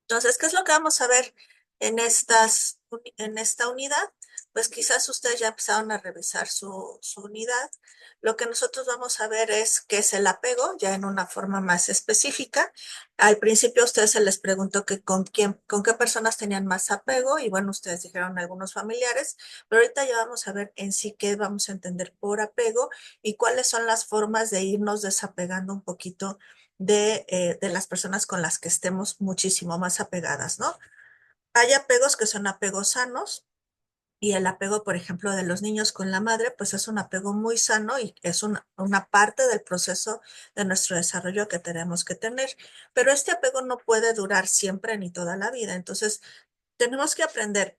Entonces, ¿qué es lo que vamos a ver en esta unidad? Pues quizás ustedes ya empezaron a revisar su unidad. Lo que nosotros vamos a ver es qué es el apego, ya en una forma más específica. Al principio a ustedes se les preguntó que con qué personas tenían más apego, y bueno, ustedes dijeron algunos familiares, pero ahorita ya vamos a ver en sí qué vamos a entender por apego y cuáles son las formas de irnos desapegando un poquito de las personas con las que estemos muchísimo más apegadas, ¿no? Hay apegos que son apegos sanos y el apego, por ejemplo, de los niños con la madre, pues es un apego muy sano y es una parte del proceso de nuestro desarrollo que tenemos que tener. Pero este apego no puede durar siempre ni toda la vida. Entonces, tenemos que aprender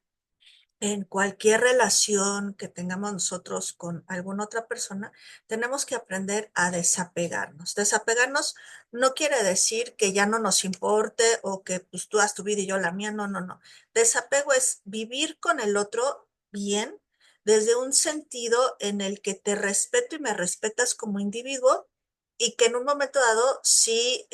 en cualquier relación que tengamos nosotros con alguna otra persona, tenemos que aprender a desapegarnos. Desapegarnos no quiere decir que ya no nos importe o que pues tú haz tu vida y yo la mía. No, no, no. Desapego es vivir con el otro bien desde un sentido en el que te respeto y me respetas como individuo y que en un momento dado si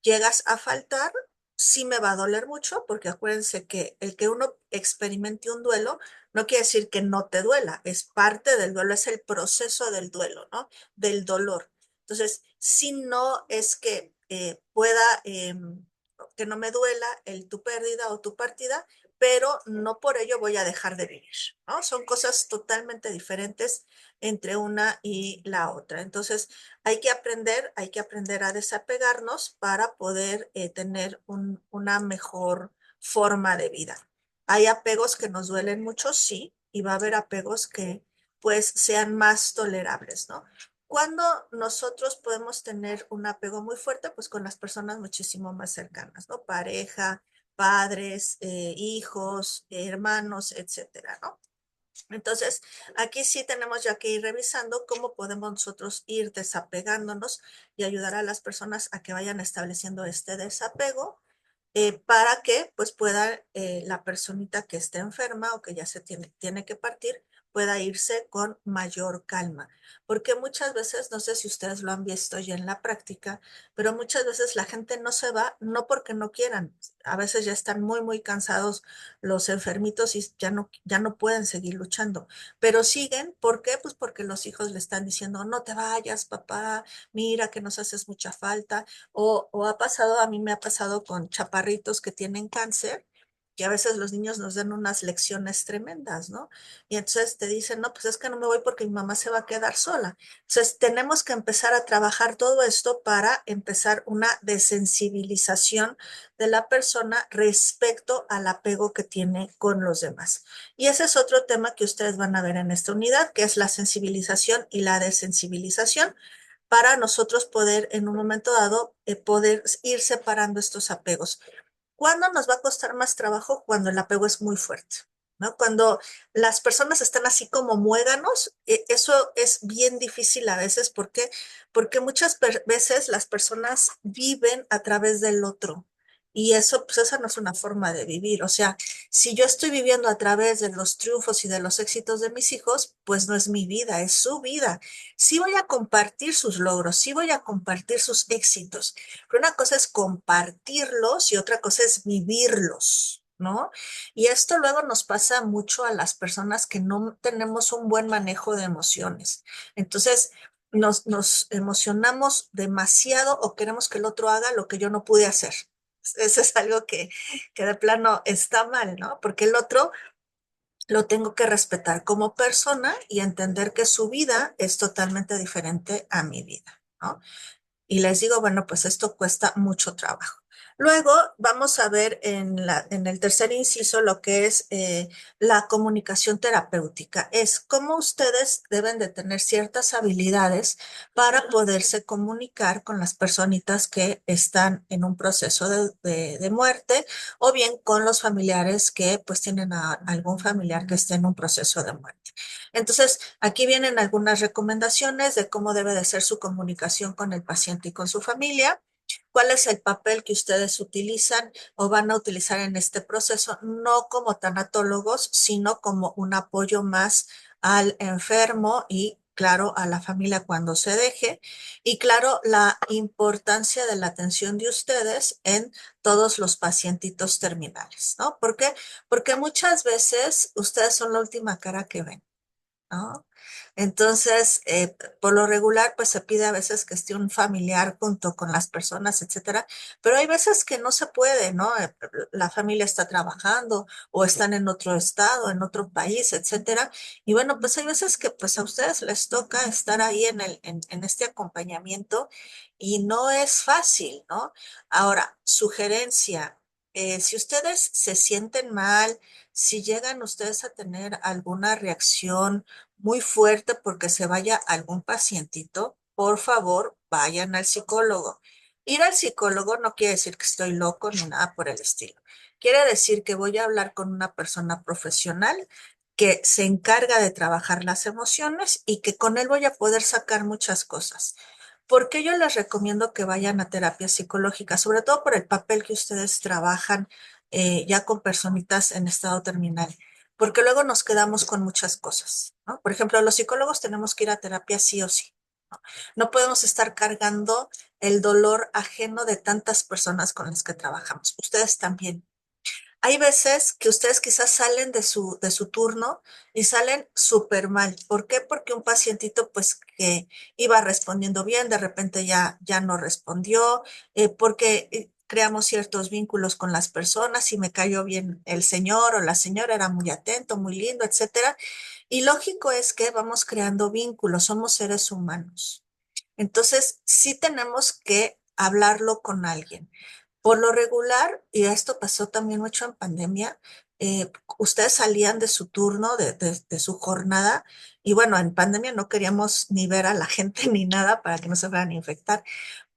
llegas a faltar, sí me va a doler mucho, porque acuérdense que el que uno experimente un duelo no quiere decir que no te duela, es parte del duelo, es el proceso del duelo, ¿no? Del dolor. Entonces, si no es que que no me duela tu pérdida o tu partida, pero no por ello voy a dejar de vivir, ¿no? Son cosas totalmente diferentes entre una y la otra. Entonces, hay que aprender a desapegarnos para poder tener una mejor forma de vida. Hay apegos que nos duelen mucho, sí, y va a haber apegos que pues sean más tolerables, ¿no? Cuando nosotros podemos tener un apego muy fuerte, pues con las personas muchísimo más cercanas, ¿no? Pareja, padres, hijos, hermanos, etcétera, ¿no? Entonces, aquí sí tenemos ya que ir revisando cómo podemos nosotros ir desapegándonos y ayudar a las personas a que vayan estableciendo este desapego para que pues pueda la personita que esté enferma o que ya tiene que partir pueda irse con mayor calma. Porque muchas veces, no sé si ustedes lo han visto ya en la práctica, pero muchas veces la gente no se va, no porque no quieran. A veces ya están muy, muy cansados los enfermitos y ya no pueden seguir luchando. Pero siguen, ¿por qué? Pues porque los hijos le están diciendo, no te vayas, papá, mira que nos haces mucha falta. O ha pasado, a mí me ha pasado con chaparritos que tienen cáncer, que a veces los niños nos dan unas lecciones tremendas, ¿no? Y entonces te dicen, no, pues es que no me voy porque mi mamá se va a quedar sola. Entonces tenemos que empezar a trabajar todo esto para empezar una desensibilización de la persona respecto al apego que tiene con los demás. Y ese es otro tema que ustedes van a ver en esta unidad, que es la sensibilización y la desensibilización para nosotros poder en un momento dado poder ir separando estos apegos. ¿Cuándo nos va a costar más trabajo? Cuando el apego es muy fuerte, ¿no? Cuando las personas están así como muéganos, eso es bien difícil a veces. ¿Por qué? Porque muchas veces las personas viven a través del otro. Y eso, pues esa no es una forma de vivir. O sea, si yo estoy viviendo a través de los triunfos y de los éxitos de mis hijos, pues no es mi vida, es su vida. Sí voy a compartir sus logros, sí voy a compartir sus éxitos, pero una cosa es compartirlos y otra cosa es vivirlos, ¿no? Y esto luego nos pasa mucho a las personas que no tenemos un buen manejo de emociones. Entonces, nos emocionamos demasiado o queremos que el otro haga lo que yo no pude hacer. Eso es algo que de plano está mal, ¿no? Porque el otro lo tengo que respetar como persona y entender que su vida es totalmente diferente a mi vida, ¿no? Y les digo, bueno, pues esto cuesta mucho trabajo. Luego vamos a ver en el tercer inciso lo que es la comunicación terapéutica. Es cómo ustedes deben de tener ciertas habilidades para poderse comunicar con las personitas que están en un proceso de muerte o bien con los familiares que pues tienen a algún familiar que esté en un proceso de muerte. Entonces, aquí vienen algunas recomendaciones de cómo debe de ser su comunicación con el paciente y con su familia. ¿Cuál es el papel que ustedes utilizan o van a utilizar en este proceso? No como tanatólogos, sino como un apoyo más al enfermo y claro, a la familia cuando se deje y claro, la importancia de la atención de ustedes en todos los pacientitos terminales, ¿no? ¿Por qué? Porque muchas veces ustedes son la última cara que ven. ¿No? Entonces, por lo regular, pues se pide a veces que esté un familiar junto con las personas, etcétera, pero hay veces que no se puede, ¿no? La familia está trabajando o están en otro estado, en otro país, etcétera. Y bueno, pues hay veces que pues a ustedes les toca estar ahí en este acompañamiento y no es fácil, ¿no? Ahora, sugerencia, si ustedes se sienten mal, si llegan ustedes a tener alguna reacción, muy fuerte porque se vaya algún pacientito, por favor, vayan al psicólogo. Ir al psicólogo no quiere decir que estoy loco ni nada por el estilo. Quiere decir que voy a hablar con una persona profesional que se encarga de trabajar las emociones y que con él voy a poder sacar muchas cosas. ¿Por qué yo les recomiendo que vayan a terapia psicológica? Sobre todo por el papel que ustedes trabajan ya con personitas en estado terminal, porque luego nos quedamos con muchas cosas, ¿no? Por ejemplo, los psicólogos tenemos que ir a terapia sí o sí. ¿No? No podemos estar cargando el dolor ajeno de tantas personas con las que trabajamos. Ustedes también. Hay veces que ustedes quizás salen de su turno y salen súper mal. ¿Por qué? Porque un pacientito pues que iba respondiendo bien, de repente ya no respondió, porque creamos ciertos vínculos con las personas y me cayó bien el señor o la señora, era muy atento, muy lindo, etcétera. Y lógico es que vamos creando vínculos, somos seres humanos. Entonces, sí tenemos que hablarlo con alguien. Por lo regular, y esto pasó también mucho en pandemia, ustedes salían de su turno, de su jornada, y bueno, en pandemia no queríamos ni ver a la gente ni nada para que no se fueran a infectar.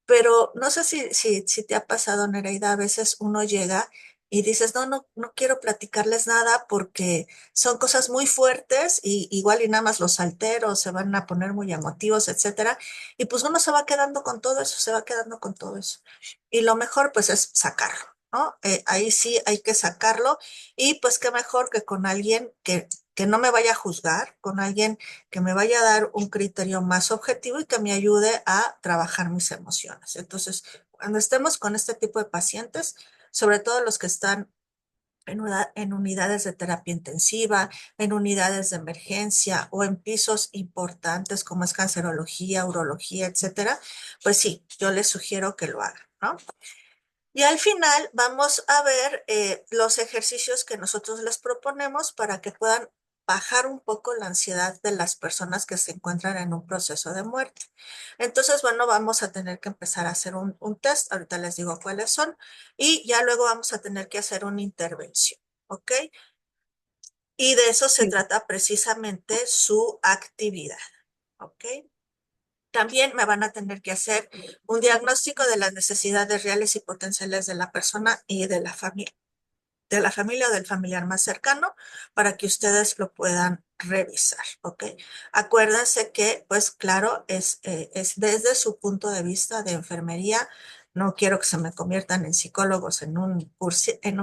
Pero no sé si te ha pasado, Nereida, a veces uno llega y dices, no quiero platicarles nada porque son cosas muy fuertes y igual y nada más los alteros se van a poner muy emotivos, etcétera. Y pues uno se va quedando con todo eso, se va quedando con todo eso. Y lo mejor pues es sacarlo, ¿no? Ahí sí hay que sacarlo y pues qué mejor que con alguien que no me vaya a juzgar, con alguien que me vaya a dar un criterio más objetivo y que me ayude a trabajar mis emociones. Entonces, cuando estemos con este tipo de pacientes, sobre todo los que están en unidades de terapia intensiva, en unidades de emergencia o en pisos importantes como es cancerología, urología, etcétera, pues sí, yo les sugiero que lo hagan, ¿no? Y al final vamos a ver los ejercicios que nosotros les proponemos para que puedan bajar un poco la ansiedad de las personas que se encuentran en un proceso de muerte. Entonces, bueno, vamos a tener que empezar a hacer un test, ahorita les digo cuáles son, y ya luego vamos a tener que hacer una intervención, ¿ok? Y de eso se Sí. trata precisamente su actividad, ¿ok? También me van a tener que hacer un diagnóstico de las necesidades reales y potenciales de la persona y de la familia o del familiar más cercano para que ustedes lo puedan revisar, ¿ok? Acuérdense que, pues claro, es desde su punto de vista de enfermería. No quiero que se me conviertan en psicólogos en un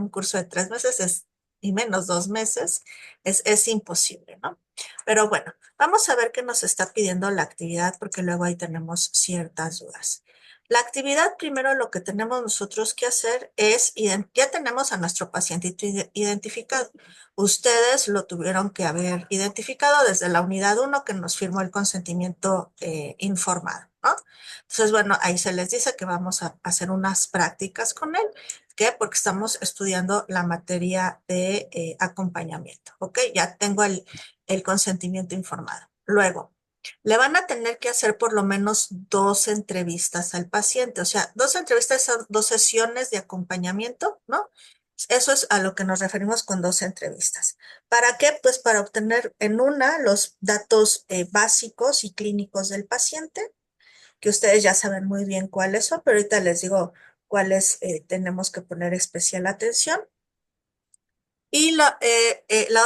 curso de 3 meses y menos 2 meses. Es imposible, ¿no? Pero bueno, vamos a ver qué nos está pidiendo la actividad porque luego ahí tenemos ciertas dudas. La actividad, primero lo que tenemos nosotros que hacer es, ya tenemos a nuestro pacientito identificado. Ustedes lo tuvieron que haber identificado desde la unidad uno que nos firmó el consentimiento informado, ¿no? Entonces, bueno, ahí se les dice que vamos a hacer unas prácticas con él. ¿Qué? Porque estamos estudiando la materia de acompañamiento, ¿ok? Ya tengo el consentimiento informado. Luego, le van a tener que hacer por lo menos 2 entrevistas al paciente, o sea, 2 entrevistas son 2 sesiones de acompañamiento, ¿no? Eso es a lo que nos referimos con 2 entrevistas. ¿Para qué? Pues para obtener en una los datos básicos y clínicos del paciente, que ustedes ya saben muy bien cuáles son, pero ahorita les digo cuáles tenemos que poner especial atención. Y la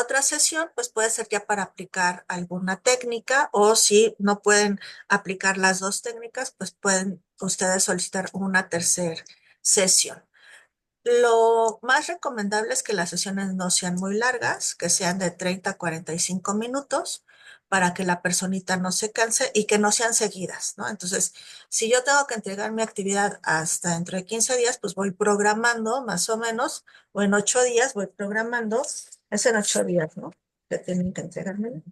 otra sesión, pues puede ser ya para aplicar alguna técnica o si no pueden aplicar las 2 técnicas, pues pueden ustedes solicitar una tercera sesión. Lo más recomendable es que las sesiones no sean muy largas, que sean de 30 a 45 minutos, para que la personita no se canse y que no sean seguidas, ¿no? Entonces, si yo tengo que entregar mi actividad hasta dentro de 15 días, pues voy programando más o menos, o en 8 días voy programando, es en 8 días, ¿no? Que tienen que entregarme.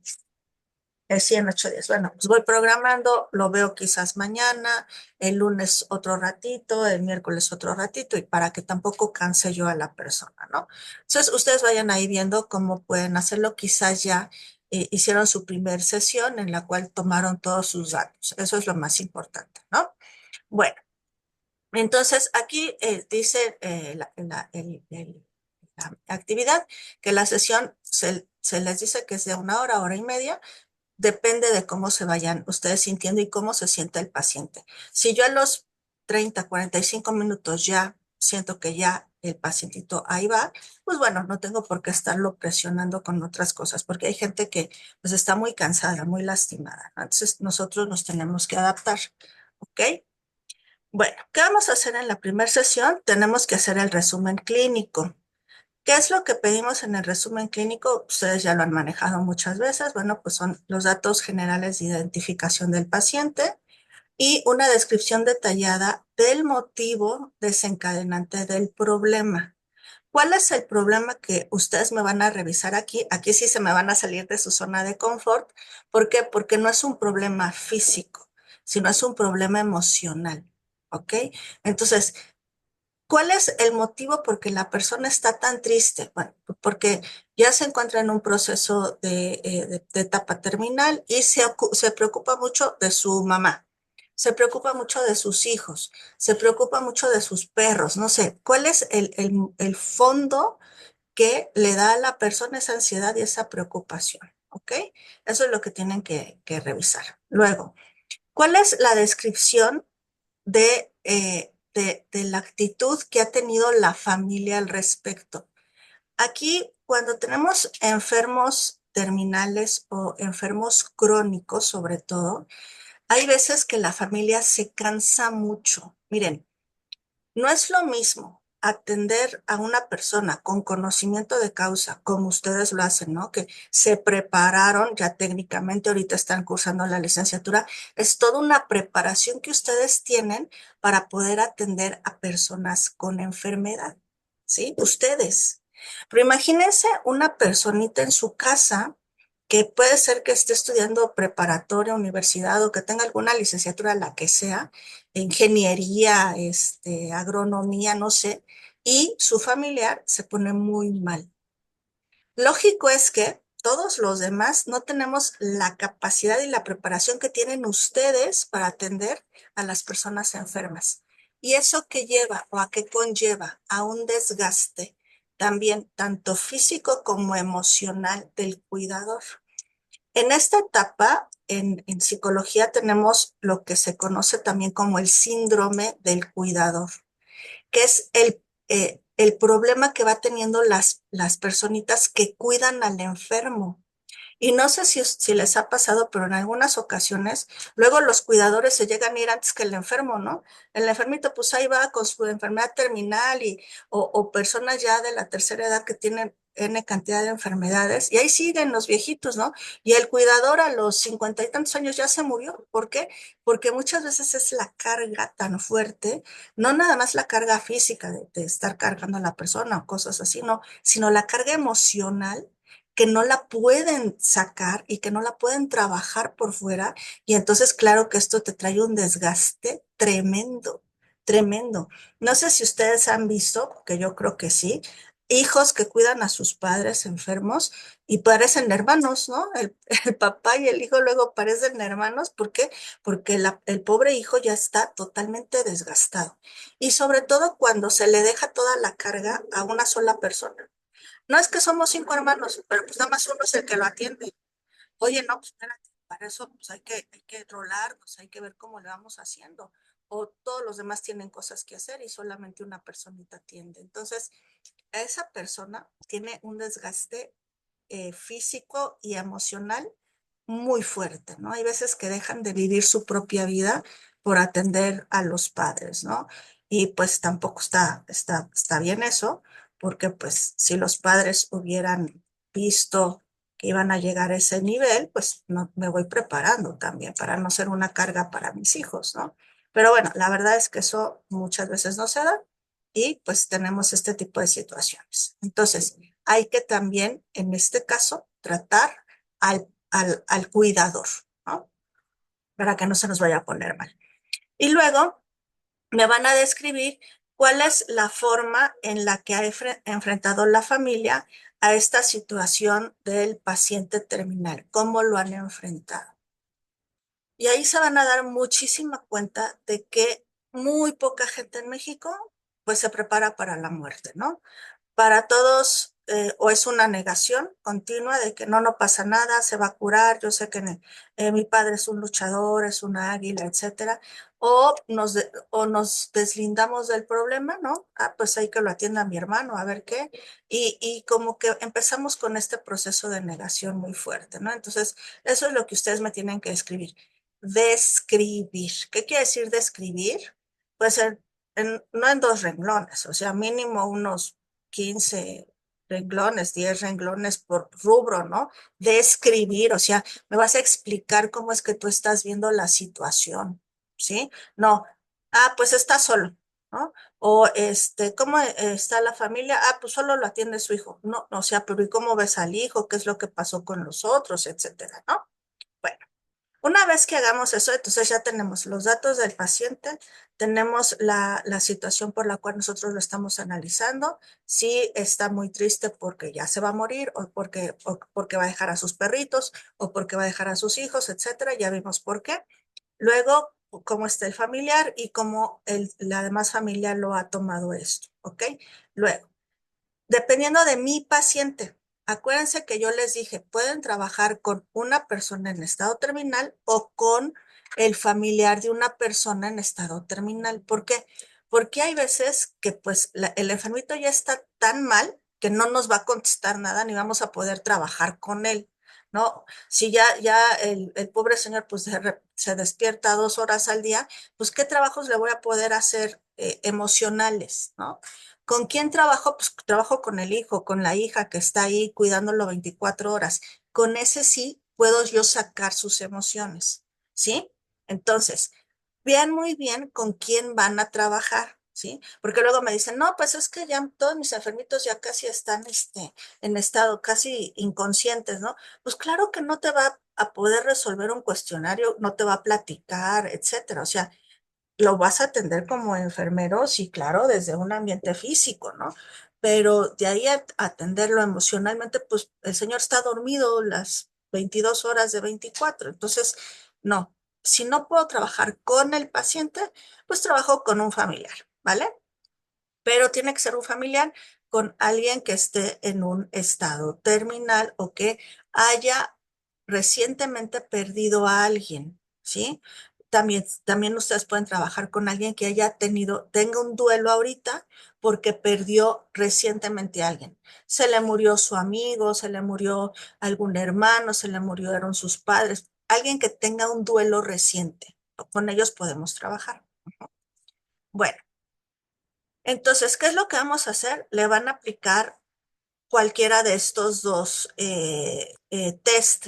Sí, en 8 días. Bueno, pues voy programando, lo veo quizás mañana, el lunes otro ratito, el miércoles otro ratito, y para que tampoco canse yo a la persona, ¿no? Entonces, ustedes vayan ahí viendo cómo pueden hacerlo. Quizás ya hicieron su primer sesión en la cual tomaron todos sus datos. Eso es lo más importante, ¿no? Bueno, entonces aquí dice la actividad que la sesión se les dice que es de 1 hora, hora y media. Depende de cómo se vayan ustedes sintiendo y cómo se sienta el paciente. Si yo a los 30, 45 minutos ya siento que ya el pacientito ahí va, pues bueno, no tengo por qué estarlo presionando con otras cosas, porque hay gente que pues está muy cansada, muy lastimada, ¿no? Entonces nosotros nos tenemos que adaptar, ¿ok? Bueno, ¿qué vamos a hacer en la primera sesión? Tenemos que hacer el resumen clínico. ¿Qué es lo que pedimos en el resumen clínico? Ustedes ya lo han manejado muchas veces. Bueno, pues son los datos generales de identificación del paciente y una descripción detallada del motivo desencadenante del problema. ¿Cuál es el problema que ustedes me van a revisar aquí? Aquí sí se me van a salir de su zona de confort. ¿Por qué? Porque no es un problema físico, sino es un problema emocional. ¿Ok? Entonces, ¿cuál es el motivo por qué la persona está tan triste? Bueno, porque ya se encuentra en un proceso de etapa terminal y se preocupa mucho de su mamá, se preocupa mucho de sus hijos, se preocupa mucho de sus perros, no sé, ¿cuál es el fondo que le da a la persona esa ansiedad y esa preocupación? ¿Ok? Eso es lo que tienen que revisar. Luego, ¿cuál es la descripción de la actitud que ha tenido la familia al respecto? Aquí, cuando tenemos enfermos terminales o enfermos crónicos, sobre todo, hay veces que la familia se cansa mucho. Miren, no es lo mismo atender a una persona con conocimiento de causa, como ustedes lo hacen, ¿no? Que se prepararon ya técnicamente, ahorita están cursando la licenciatura. Es toda una preparación que ustedes tienen para poder atender a personas con enfermedad, ¿sí? Ustedes. Pero imagínense una personita en su casa que puede ser que esté estudiando preparatoria, universidad o que tenga alguna licenciatura, la que sea, ingeniería, agronomía, no sé, y su familiar se pone muy mal. Lógico es que todos los demás no tenemos la capacidad y la preparación que tienen ustedes para atender a las personas enfermas. ¿Y eso qué lleva o a qué conlleva? A un desgaste también tanto físico como emocional del cuidador. En esta etapa, en psicología, tenemos lo que se conoce también como el síndrome del cuidador, que es el problema que va teniendo las personitas que cuidan al enfermo. Y no sé si les ha pasado, pero en algunas ocasiones, luego los cuidadores se llegan a ir antes que el enfermo, ¿no? El enfermito, pues ahí va con su enfermedad terminal o personas ya de la tercera edad que tienen N cantidad de enfermedades, y ahí siguen los viejitos, ¿no? Y el cuidador a los 50 y tantos años ya se murió. ¿Por qué? Porque muchas veces es la carga tan fuerte, no nada más la carga física de estar cargando a la persona o cosas así, no, sino la carga emocional que no la pueden sacar y que no la pueden trabajar por fuera. Y entonces, claro que esto te trae un desgaste tremendo, tremendo. No sé si ustedes han visto, que yo creo que sí, hijos que cuidan a sus padres enfermos y parecen hermanos, ¿no? El papá y el hijo luego parecen hermanos. ¿Por qué? Porque el pobre hijo ya está totalmente desgastado. Y sobre todo cuando se le deja toda la carga a una sola persona. No es que somos 5 hermanos, pero pues nada más uno es el que lo atiende. Oye, no, pues espérate, para eso pues hay que rolar, pues hay que ver cómo le vamos haciendo. O todos los demás tienen cosas que hacer y solamente una personita atiende. Entonces, esa persona tiene un desgaste físico y emocional muy fuerte, ¿no? Hay veces que dejan de vivir su propia vida por atender a los padres, ¿no? Y pues tampoco está bien eso, porque pues si los padres hubieran visto que iban a llegar a ese nivel, pues no, me voy preparando también para no ser una carga para mis hijos, ¿no? Pero bueno, la verdad es que eso muchas veces no se da y pues tenemos este tipo de situaciones. Entonces, hay que también, en este caso, tratar al cuidador, ¿no? Para que no se nos vaya a poner mal. Y luego me van a describir cuál es la forma en la que ha enfrentado la familia a esta situación del paciente terminal, cómo lo han enfrentado. Y ahí se van a dar muchísima cuenta de que muy poca gente en México pues se prepara para la muerte, ¿no? Para todos, o es una negación continua de que no, no pasa nada, se va a curar, yo sé que mi padre es un luchador, es una águila, etcétera, o nos deslindamos del problema, ¿no? Ah, pues hay que lo atienda mi hermano, a ver qué, y como que empezamos con este proceso de negación muy fuerte, ¿no? Entonces, eso es lo que ustedes me tienen que escribir. Describir. ¿Qué quiere decir describir? Puede ser no en dos renglones, o sea, mínimo unos 15 renglones, 10 renglones por rubro, ¿no? De escribir, o sea, me vas a explicar cómo es que tú estás viendo la situación, ¿sí? No, ah, pues está solo, ¿no? O ¿cómo está la familia? Ah, pues solo lo atiende su hijo. No, o sea, pero ¿y cómo ves al hijo? ¿Qué es lo que pasó con los otros, etcétera, ¿no? Bueno. Una vez que hagamos eso, entonces ya tenemos los datos del paciente, tenemos la situación por la cual nosotros lo estamos analizando, si está muy triste porque ya se va a morir o porque va a dejar a sus perritos o porque va a dejar a sus hijos, etcétera, ya vimos por qué. Luego, cómo está el familiar y cómo la demás familia lo ha tomado esto, ¿ok? Luego, dependiendo de mi paciente. Acuérdense que yo les dije, pueden trabajar con una persona en estado terminal o con el familiar de una persona en estado terminal. ¿Por qué? Porque hay veces que pues el enfermito ya está tan mal que no nos va a contestar nada ni vamos a poder trabajar con él, ¿no? Si ya el pobre señor pues se despierta 2 horas al día, pues ¿qué trabajos le voy a poder hacer emocionales, ¿no? ¿Con quién trabajo? Pues trabajo con el hijo, con la hija que está ahí cuidándolo 24 horas. Con ese sí puedo yo sacar sus emociones, ¿sí? Entonces, vean muy bien con quién van a trabajar, ¿sí? Porque luego me dicen, no, pues es que ya todos mis enfermitos ya casi están en estado casi inconscientes, ¿no? Pues claro que no te va a poder resolver un cuestionario, no te va a platicar, etcétera. O sea, lo vas a atender como enfermero, sí, claro, desde un ambiente físico, ¿no? Pero de ahí a atenderlo emocionalmente, pues el señor está dormido las 22 horas de 24. Entonces, no, si no puedo trabajar con el paciente, pues trabajo con un familiar, ¿vale? Pero tiene que ser un familiar con alguien que esté en un estado terminal o que haya recientemente perdido a alguien, ¿sí? También ustedes pueden trabajar con alguien que tenga un duelo ahorita porque perdió recientemente a alguien. Se le murió su amigo, se le murió algún hermano, se le murieron sus padres, alguien que tenga un duelo reciente. Con ellos podemos trabajar. Bueno. Entonces, ¿qué es lo que vamos a hacer? Le van a aplicar cualquiera de estos dos test.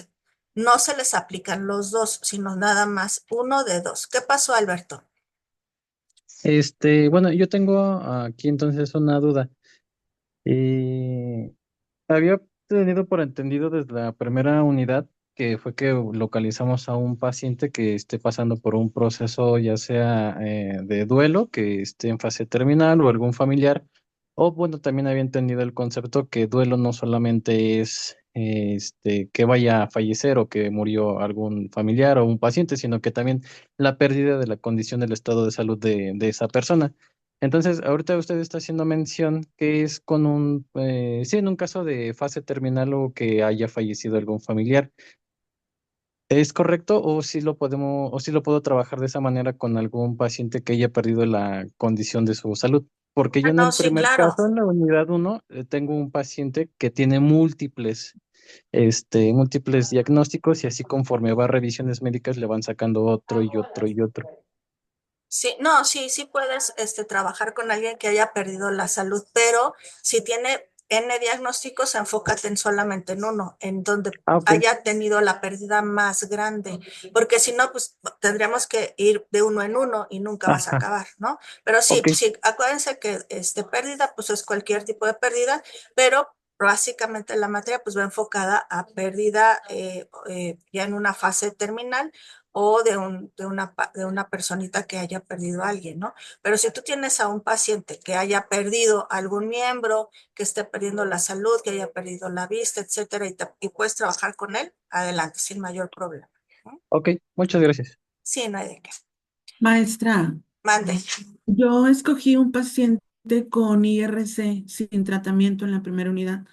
No se les aplican los dos, sino nada más uno de dos. ¿Qué pasó, Alberto? Bueno, yo tengo aquí entonces una duda. Eh, Había tenido por entendido desde la primera unidad que fue que localizamos a un paciente que esté pasando por un proceso ya sea de duelo, que esté en fase terminal o algún familiar, o bueno, también había entendido el concepto que duelo no solamente es que vaya a fallecer o que murió algún familiar o un paciente, sino que también la pérdida de la condición del estado de salud de esa persona. Entonces, ahorita usted está haciendo mención que es con sí, en un caso de fase terminal o que haya fallecido algún familiar. ¿Es correcto o si lo podemos, o si lo puedo trabajar de esa manera con algún paciente que haya perdido la condición de su salud? Porque yo Ah, en no, el sí, primer claro. caso, en la unidad uno tengo un paciente que tiene múltiples diagnósticos y así conforme va a revisiones médicas le van sacando otro y otro y otro. Sí, no, sí, sí puedes trabajar con alguien que haya perdido la salud, pero si tiene N diagnósticos, enfócate en solamente en uno, en donde Ah, ok. haya tenido la pérdida más grande, porque si no, pues tendríamos que ir de uno en uno y nunca vas a Ajá, acabar, ¿no? Pero sí, ok. sí, acuérdense que pérdida, pues es cualquier tipo de pérdida, pero básicamente la materia pues va enfocada a pérdida ya en una fase terminal o de una personita que haya perdido a alguien, ¿no? Pero si tú tienes a un paciente que haya perdido algún miembro, que esté perdiendo la salud, que haya perdido la vista, etcétera, y puedes trabajar con él, adelante, sin mayor problema. ¿No? Ok, muchas gracias. Sí, no hay de qué. Maestra, Mande. yo escogí un paciente con IRC sin tratamiento en la primera unidad,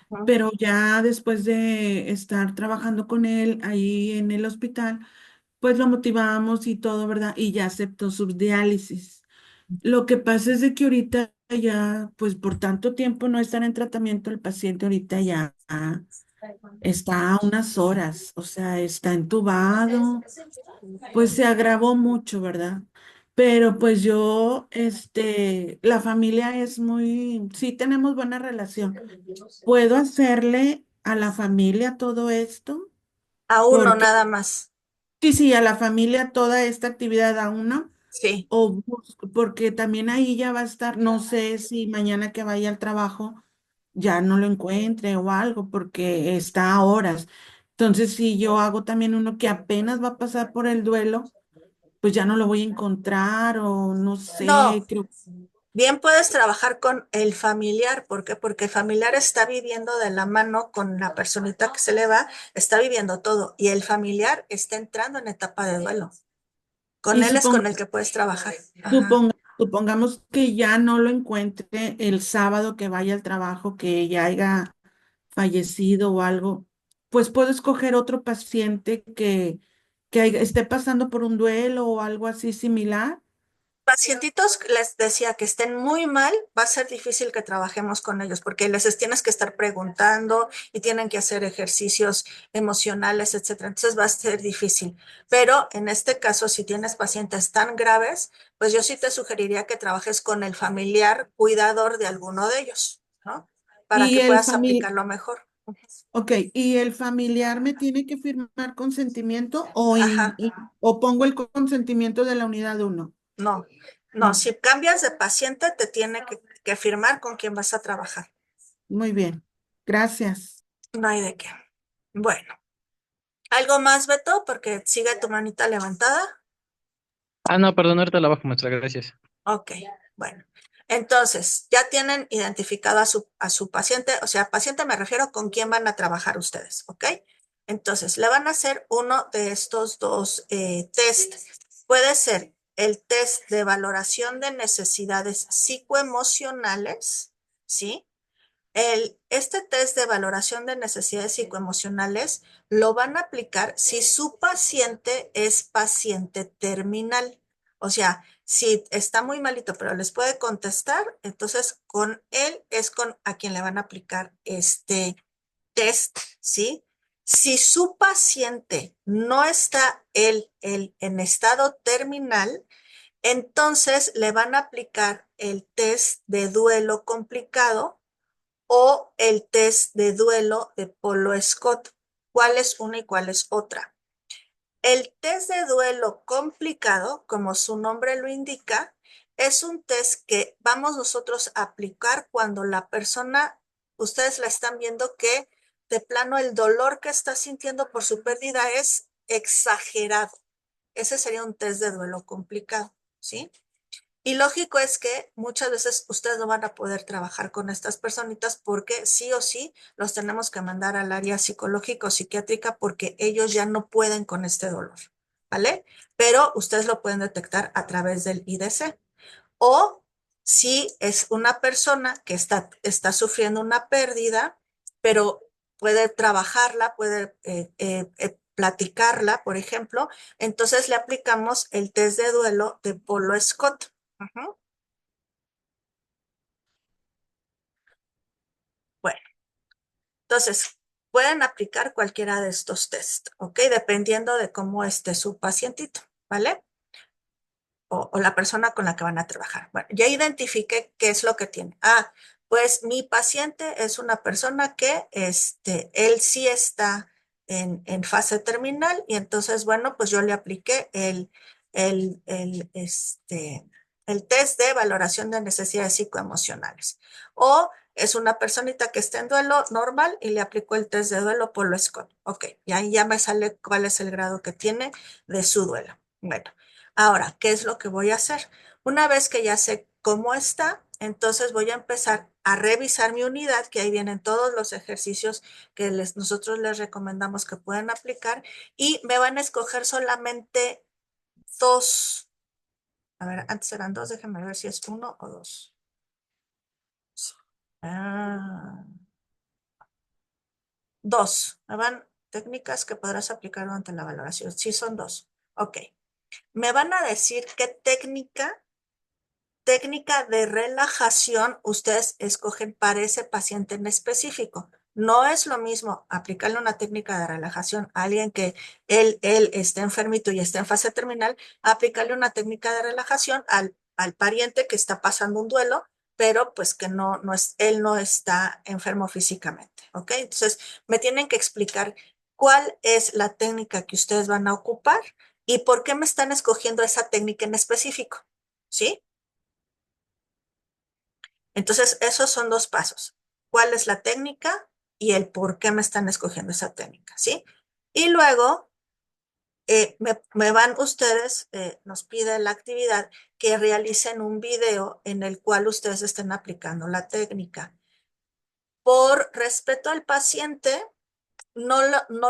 Ujú. pero ya después de estar trabajando con él ahí en el hospital, pues lo motivamos y todo, ¿verdad? Y ya aceptó su diálisis. Lo que pasa es de que ahorita ya, pues por tanto tiempo no estar en tratamiento, el paciente ahorita ya está a unas horas, o sea, está entubado, pues se agravó mucho, ¿verdad? Pero pues yo, la familia es muy, sí tenemos buena relación. ¿Puedo hacerle a la familia todo esto? A uno Porque, nada más. sí, sí, a la familia toda esta actividad a uno, Sí. porque también ahí ya va a estar, no sé si mañana que vaya al trabajo ya no lo encuentre o algo, porque está a horas. Entonces, si yo hago también uno que apenas va a pasar por el duelo, pues ya no lo voy a encontrar o no sé, No, creo. bien puedes trabajar con el familiar. ¿Por qué? Porque el familiar está viviendo de la mano con la personita que se le va, está viviendo todo. Y el familiar está entrando en etapa de duelo. Con Y él es con el que puedes trabajar. Ajá. supongamos que ya no lo encuentre el sábado que vaya al trabajo, que ya haya fallecido o algo, pues puedo escoger otro paciente que esté pasando por un duelo o algo así similar. Pacientitos, les decía que estén muy mal, va a ser difícil que trabajemos con ellos porque tienes que estar preguntando y tienen que hacer ejercicios emocionales, etcétera. Entonces va a ser difícil. Pero en este caso, si tienes pacientes tan graves, pues yo sí te sugeriría que trabajes con el familiar cuidador de alguno de ellos, ¿no? Para Y que el puedas familiar, aplicarlo mejor. ok, ¿y el familiar me tiene que firmar consentimiento Ajá. o pongo el consentimiento de la unidad uno? No, no, No, si cambias de paciente, te tiene que firmar con quién vas a trabajar. muy bien. Gracias. No hay de qué. Bueno, ¿algo más, Beto? Porque sigue tu manita levantada. Ah, no, perdón, ahorita la bajo, maestra, gracias. Ok, bueno. Entonces, ya tienen identificado a su paciente, o sea, paciente me refiero con quién van a trabajar ustedes, ¿ok? Entonces, le van a hacer uno de estos dos test. Puede ser el test de valoración de necesidades psicoemocionales, ¿sí? Este test de valoración de necesidades psicoemocionales lo van a aplicar si su paciente es paciente terminal. O sea, si está muy malito, pero les puede contestar, entonces con él es con a quien le van a aplicar este test, ¿sí? Si su paciente no está él en estado terminal, entonces le van a aplicar el test de duelo complicado o el test de duelo de Polo Scott. ¿Cuál es una y cuál es otra? El test de duelo complicado, como su nombre lo indica, es un test que vamos nosotros a aplicar cuando la persona, ustedes la están viendo que de plano el dolor que está sintiendo por su pérdida es exagerado. Ese sería un test de duelo complicado, ¿sí? Y lógico es que muchas veces ustedes no van a poder trabajar con estas personitas porque sí o sí los tenemos que mandar al área psicológica o psiquiátrica porque ellos ya no pueden con este dolor, ¿vale? Pero ustedes lo pueden detectar a través del IDC. O si es una persona que está sufriendo una pérdida, pero puede trabajarla, puede platicarla, por ejemplo, entonces le aplicamos el test de duelo de Polo Scott. Ujú. Bueno, entonces pueden aplicar cualquiera de estos test, ¿ok? Dependiendo de cómo esté su pacientito, ¿vale? O la persona con la que van a trabajar. Bueno, ya identifiqué qué es lo que tiene. Ah, Pues mi paciente es una persona que él sí está en fase terminal y entonces, bueno, pues yo le apliqué el, el, este, el test de valoración de necesidades psicoemocionales. O es una personita que está en duelo normal y le aplicó el test de duelo por lo Scott. Ok, y ahí ya me sale cuál es el grado que tiene de su duelo. Bueno, ahora, ¿qué es lo que voy a hacer? Una vez que ya sé cómo está, entonces voy a empezar a revisar mi unidad, que ahí vienen todos los ejercicios que nosotros les recomendamos que puedan aplicar y me van a escoger solamente dos. A ver, antes eran dos, déjenme ver si es uno o dos. Ah, dos. Me van técnicas que podrás aplicar durante la valoración. Sí, son dos. Ok. Me van a decir qué técnica de relajación ustedes escogen para ese paciente en específico. No es lo mismo aplicarle una técnica de relajación a alguien que él esté enfermito y está en fase terminal, aplicarle una técnica de relajación al pariente que está pasando un duelo, pero pues que él no está enfermo físicamente, ¿ok? Entonces, me tienen que explicar cuál es la técnica que ustedes van a ocupar y por qué me están escogiendo esa técnica en específico, ¿sí? Entonces, esos son dos pasos. ¿Cuál es la técnica y el por qué me están escogiendo esa técnica? ¿Sí? Y luego me van ustedes, nos pide la actividad que realicen un video en el cual ustedes estén aplicando la técnica. Por respeto al paciente, no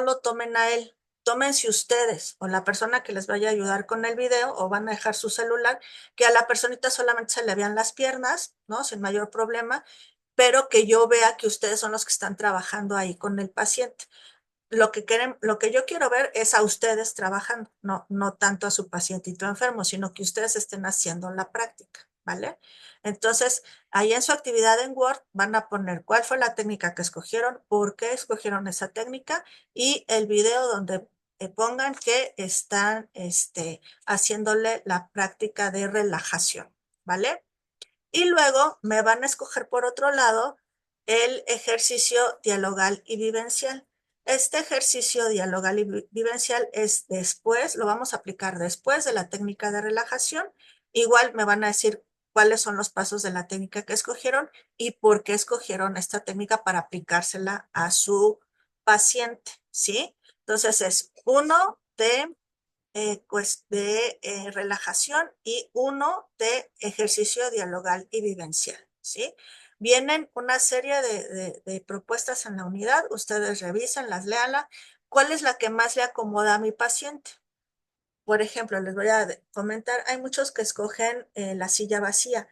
lo tomen a él. Tómense ustedes o la persona que les vaya a ayudar con el video o van a dejar su celular, que a la personita solamente se le vean las piernas, ¿no? Sin mayor problema, pero que yo vea que ustedes son los que están trabajando ahí con el paciente. Lo que yo quiero ver es a ustedes trabajando, no tanto a su pacientito enfermo, sino que ustedes estén haciendo la práctica, ¿vale? Entonces, ahí en su actividad en Word van a poner cuál fue la técnica que escogieron, por qué escogieron esa técnica y el video donde pongan que están haciéndole la práctica de relajación, ¿vale? Y luego me van a escoger por otro lado el ejercicio dialogal y vivencial. Este ejercicio dialogal y vivencial es después, lo vamos a aplicar después de la técnica de relajación. Igual me van a decir cuáles son los pasos de la técnica que escogieron y por qué escogieron esta técnica para aplicársela a su paciente, ¿sí? Entonces es uno pues de relajación y uno de ejercicio dialogal y vivencial, ¿sí? Vienen una serie de propuestas en la unidad, ustedes revisen, las léanla. ¿Cuál es la que más le acomoda a mi paciente? Por ejemplo, les voy a comentar, hay muchos que escogen la silla vacía.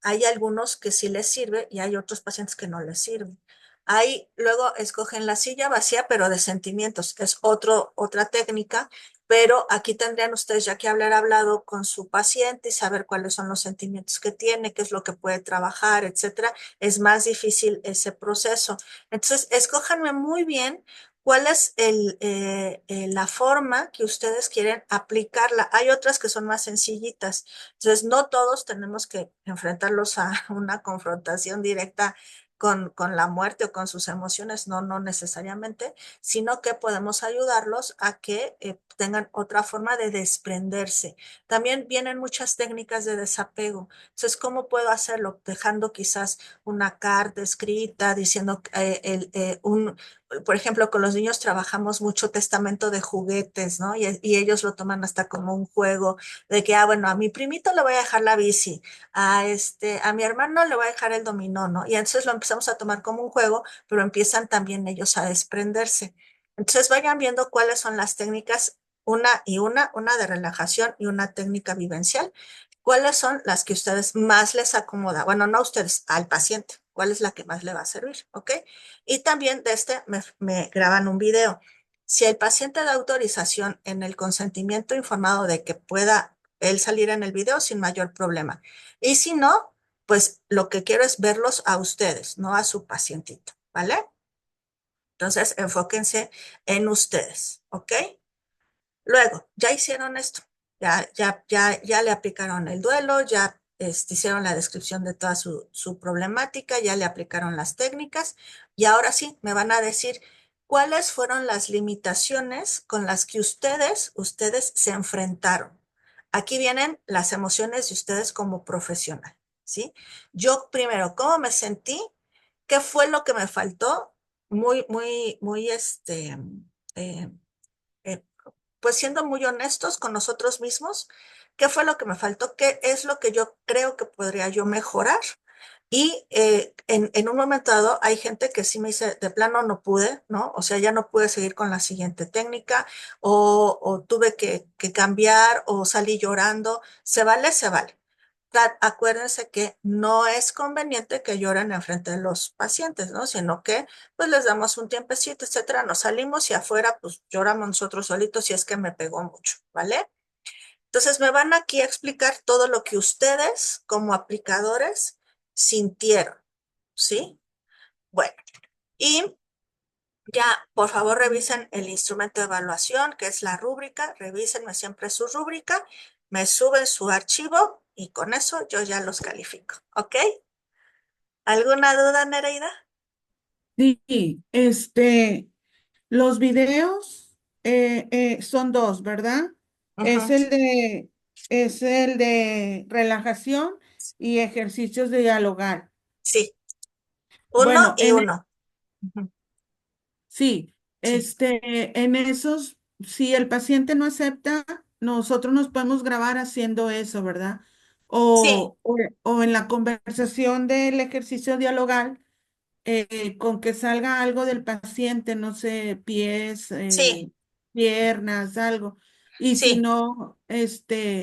Hay algunos que sí les sirve y hay otros pacientes que no les sirven. Ahí luego escogen la silla vacía, pero de sentimientos. Es otra técnica, pero aquí tendrían ustedes ya que haber hablado con su paciente y saber cuáles son los sentimientos que tiene, qué es lo que puede trabajar, etcétera. Es más difícil ese proceso. Entonces, escójanme muy bien cuál es la forma que ustedes quieren aplicarla. Hay otras que son más sencillitas. Entonces, no todos tenemos que enfrentarlos a una confrontación directa con la muerte o con sus emociones, no necesariamente, sino que podemos ayudarlos a que tengan otra forma de desprenderse. También vienen muchas técnicas de desapego. Entonces, ¿cómo puedo hacerlo? Dejando quizás una carta escrita, diciendo por ejemplo, con los niños trabajamos mucho testamento de juguetes, ¿no? Y ellos lo toman hasta como un juego de que, bueno, a mi primito le voy a dejar la bici, a mi hermano le voy a dejar el dominó, ¿no? Y entonces lo empezamos a tomar como un juego, pero empiezan también ellos a desprenderse. Entonces vayan viendo cuáles son las técnicas, una de relajación y una técnica vivencial. ¿Cuáles son las que ustedes más les acomoda? Bueno, no a ustedes, al paciente. ¿Cuál es la que más le va a servir? ¿Ok? Y también de me graban un video. Si el paciente da autorización en el consentimiento informado de que pueda él salir en el video sin mayor problema. Y si no, pues lo que quiero es verlos a ustedes, no a su pacientito, ¿vale? Entonces, enfóquense en ustedes, ¿ok? Luego, ya hicieron esto, ya le aplicaron el duelo, ya hicieron la descripción de toda su problemática, ya le aplicaron las técnicas y ahora sí me van a decir cuáles fueron las limitaciones con las que ustedes se enfrentaron. Aquí vienen las emociones de ustedes como profesional, ¿sí? Yo primero, ¿cómo me sentí? ¿Qué fue lo que me faltó? Muy, eh, eh, pues siendo muy honestos con nosotros mismos, ¿qué fue lo que me faltó? ¿Qué es lo que yo creo que podría yo mejorar? Y en un momento dado hay gente que sí me dice, de plano no pude, ¿no? O sea, ya no pude seguir con la siguiente técnica o tuve que cambiar o salí llorando. Se vale, se vale. Acuérdense que no es conveniente que lloren en frente de los pacientes, ¿no? Sino que pues les damos un tiempecito, etcétera, nos salimos y afuera pues lloramos nosotros solitos si es que me pegó mucho, ¿vale? Entonces me van aquí a explicar todo lo que ustedes como aplicadores sintieron, ¿sí? Bueno, y ya, por favor, revisen el instrumento de evaluación, que es la rúbrica. Revísenme siempre su rúbrica, me suben su archivo y con eso yo ya los califico, ¿ok? ¿Alguna duda, Nereida? Sí, los videos son dos, ¿verdad? Es Ujú. el de, es el de relajación y ejercicios de dialogar. Sí, uno Bueno, y uno. Ujú. sí, Sí, en esos, si el paciente no acepta, nosotros nos podemos grabar haciendo eso, ¿verdad? sí, O en la conversación del ejercicio dialogal, con que salga algo del paciente, no sé, pies, sí, piernas, algo. Y si sí. no,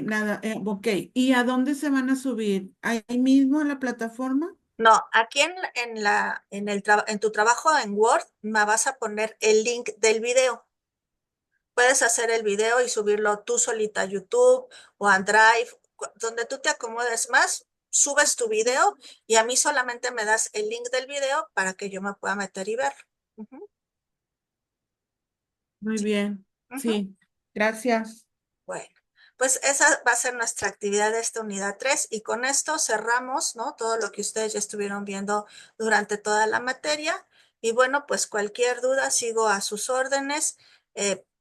nada, ok. ¿Y a dónde se van a subir? ¿Ahí mismo en la plataforma? No, aquí en tu trabajo en Word me vas a poner el link del video. Puedes hacer el video y subirlo tú solita a YouTube o a Drive, donde tú te acomodes más, subes tu video y a mí solamente me das el link del video para que yo me pueda meter y ver. Ujú. Muy Sí. bien, Ujú. sí, gracias. Bueno, pues esa va a ser nuestra actividad de esta unidad 3 y con esto cerramos, ¿no? Todo lo que ustedes ya estuvieron viendo durante toda la materia. Y bueno, pues cualquier duda sigo a sus órdenes.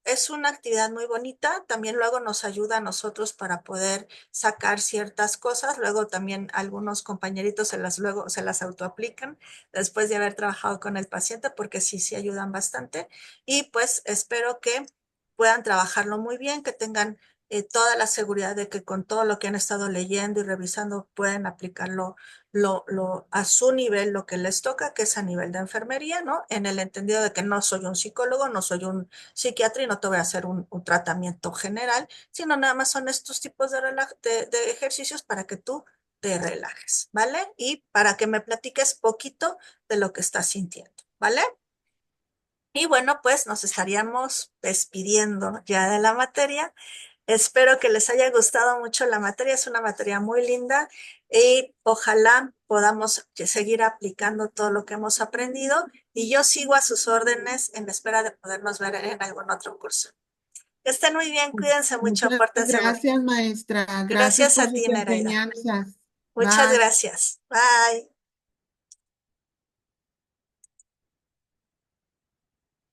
Es una actividad muy bonita, también luego nos ayuda a nosotros para poder sacar ciertas cosas, luego también algunos compañeritos luego se las autoaplican después de haber trabajado con el paciente porque sí, sí ayudan bastante y pues espero que puedan trabajarlo muy bien, que tengan toda la seguridad de que con todo lo que han estado leyendo y revisando pueden aplicarlo a su nivel, lo que les toca, que es a nivel de enfermería, ¿no? En el entendido de que no soy un psicólogo, no soy un psiquiatra y no te voy a hacer un tratamiento general, sino nada más son estos tipos de ejercicios para que tú te relajes, ¿vale? Y para que me platiques poquito de lo que estás sintiendo, ¿vale? Y bueno, pues nos estaríamos despidiendo ya de la materia. Espero que les haya gustado mucho la materia. Es una materia muy linda y ojalá podamos seguir aplicando todo lo que hemos aprendido. Y yo sigo a sus órdenes en espera de podernos ver en algún otro curso. Que estén muy bien, cuídense mucho, Muchas pórtense muy bien. gracias, maestra. Gracias Gracias por a sus ti, Nereida. enseñanzas. Muchas Bye. gracias. Bye.